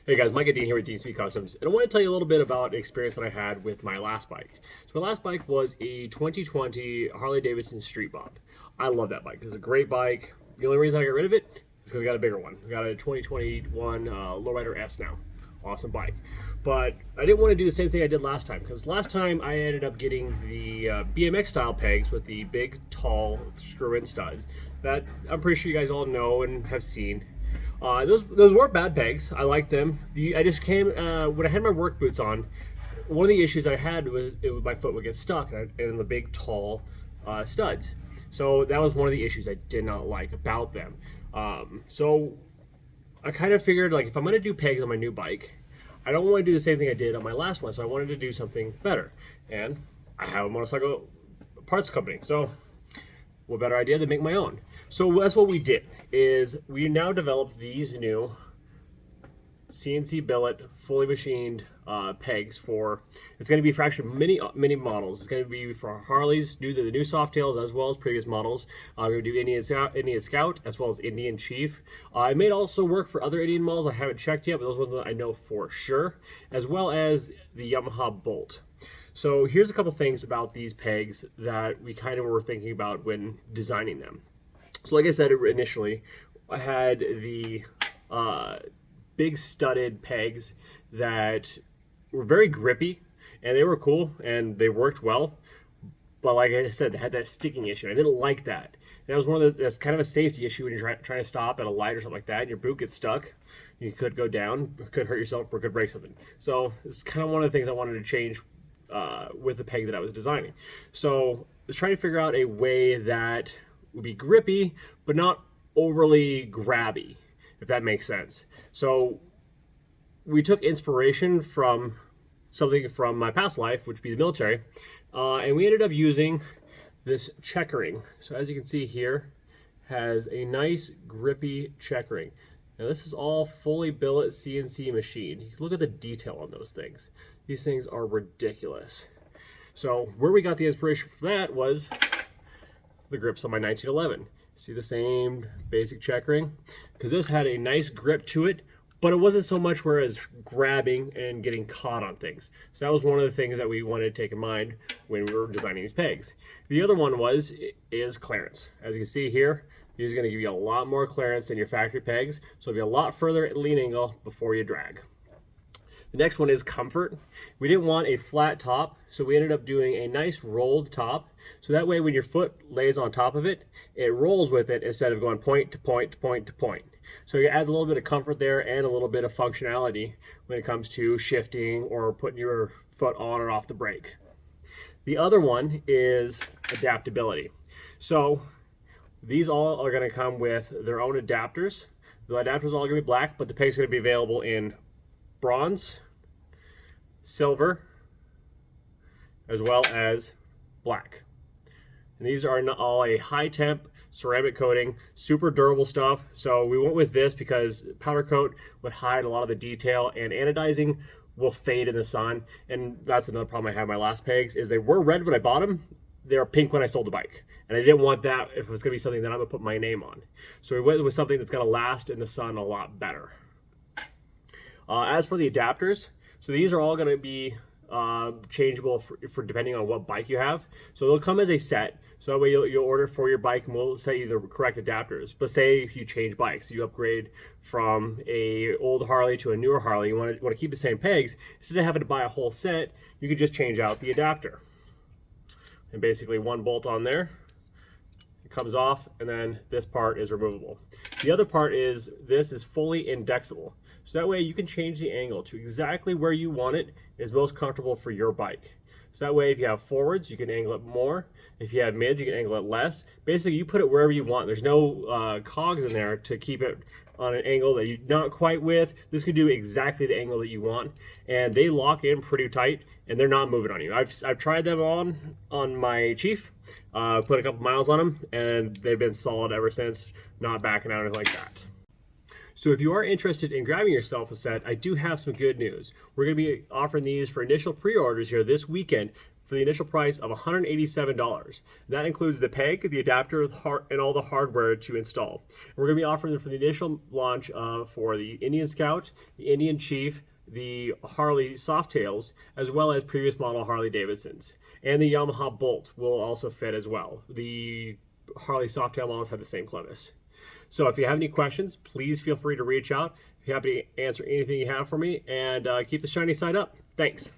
Hey guys, Mike and Dean here with Dean Speed Customs, and I want to tell you a little bit about an experience that I had with my last bike. So my last bike was a 2020 Harley Davidson Street Bob. I love that bike. It was a great bike. The only reason I got rid of it is because I got a bigger one. I got a 2021 Lowrider S now. Awesome bike. But I didn't want to do the same thing I did last time, because last time I ended up getting the BMX style pegs with the big, tall screw-in studs that I'm pretty sure you guys all know and have seen. Those weren't bad pegs. I liked them. I just came when I had my work boots on. One of the issues I had was my foot would get stuck in the big tall studs. So that was one of the issues I did not like about them. So I kind of figured, like, if I'm going to do pegs on my new bike, I don't want to do the same thing I did on my last one. So I wanted to do something better. And I have a motorcycle parts company. So what better idea than make my own? So that's what we did, is we now developed these new CNC billet, fully machined pegs for, it's going to be for actually many models. It's going to be for Harleys, the new Softails, as well as previous models. We're going to do Indian Scout, as well as Indian Chief. It may also work for other Indian models I haven't checked yet, but those ones that I know for sure, as well as the Yamaha Bolt. So here's a couple things about these pegs that we kind of were thinking about when designing them. So like I said initially, I had the big studded pegs that were very grippy, and they were cool and they worked well. But like I said, they had that sticking issue. I didn't like that. That was that's kind of a safety issue when you're trying to stop at a light or something like that, and your boot gets stuck. You could go down, could hurt yourself, or could break something. So it's kind of one of the things I wanted to change with the peg that I was designing. So I was trying to figure out a way that would be grippy, but not overly grabby, if that makes sense. So we took inspiration from something from my past life, which would be the military, and we ended up using this checkering. So as you can see here, has a nice grippy checkering. Now this is all fully billet CNC machine. Look at the detail on those things. These things are ridiculous. So where we got the inspiration for that was the grips on my 1911. See the same basic checkering? Because this had a nice grip to it, but it wasn't so much where it's grabbing and getting caught on things. So that was one of the things that we wanted to take in mind when we were designing these pegs. The other one is clearance. As you can see here, these are going to give you a lot more clearance than your factory pegs, so it'll be a lot further at lean angle before you drag. The next one is comfort. We didn't want a flat top, so we ended up doing a nice rolled top. So that way when your foot lays on top of it, it rolls with it instead of going point to point to point to point. So it adds a little bit of comfort there and a little bit of functionality when it comes to shifting or putting your foot on or off the brake. The other one is adaptability. So these all are going to come with their own adapters. The adapters are all going to be black, but the peg's going to be available in bronze, silver, as well as black. And these are all a high temp ceramic coating, super durable stuff. So we went with this because powder coat would hide a lot of the detail, and anodizing will fade in the sun. And that's another problem I had with my last pegs, is they were red when I bought them. They were pink when I sold the bike. And I didn't want that if it was gonna be something that I'm gonna put my name on. So we went with something that's gonna last in the sun a lot better. As for the adapters, so these are all going to be changeable for depending on what bike you have. So they'll come as a set. So that way you'll order for your bike, and we'll set you the correct adapters. But say if you change bikes, you upgrade from a old Harley to a newer Harley, you want to keep the same pegs, instead of having to buy a whole set, you could just change out the adapter. And basically one bolt on there, it comes off, and then this part is removable. The other part is, this is fully indexable. So that way you can change the angle to exactly where you want it is most comfortable for your bike. So that way if you have forwards, you can angle it more. If you have mids, you can angle it less. Basically, you put it wherever you want. There's no cogs in there to keep it on an angle that you're not quite with. This could do exactly the angle that you want. And they lock in pretty tight, and they're not moving on you. I've tried them on my Chief, put a couple miles on them, and they've been solid ever since, not backing out or anything like that. So if you are interested in grabbing yourself a set, I do have some good news. We're going to be offering these for initial pre-orders here this weekend for the initial price of $187. That includes the peg, the adapter, and all the hardware to install. And we're going to be offering them for the initial launch for the Indian Scout, the Indian Chief, the Harley Softails, as well as previous model Harley Davidsons. And the Yamaha Bolt will also fit as well. The Harley Softail models have the same clevis. So if you have any questions, please feel free to reach out. I'd be happy to answer anything you have for me, and keep the shiny side up. Thanks.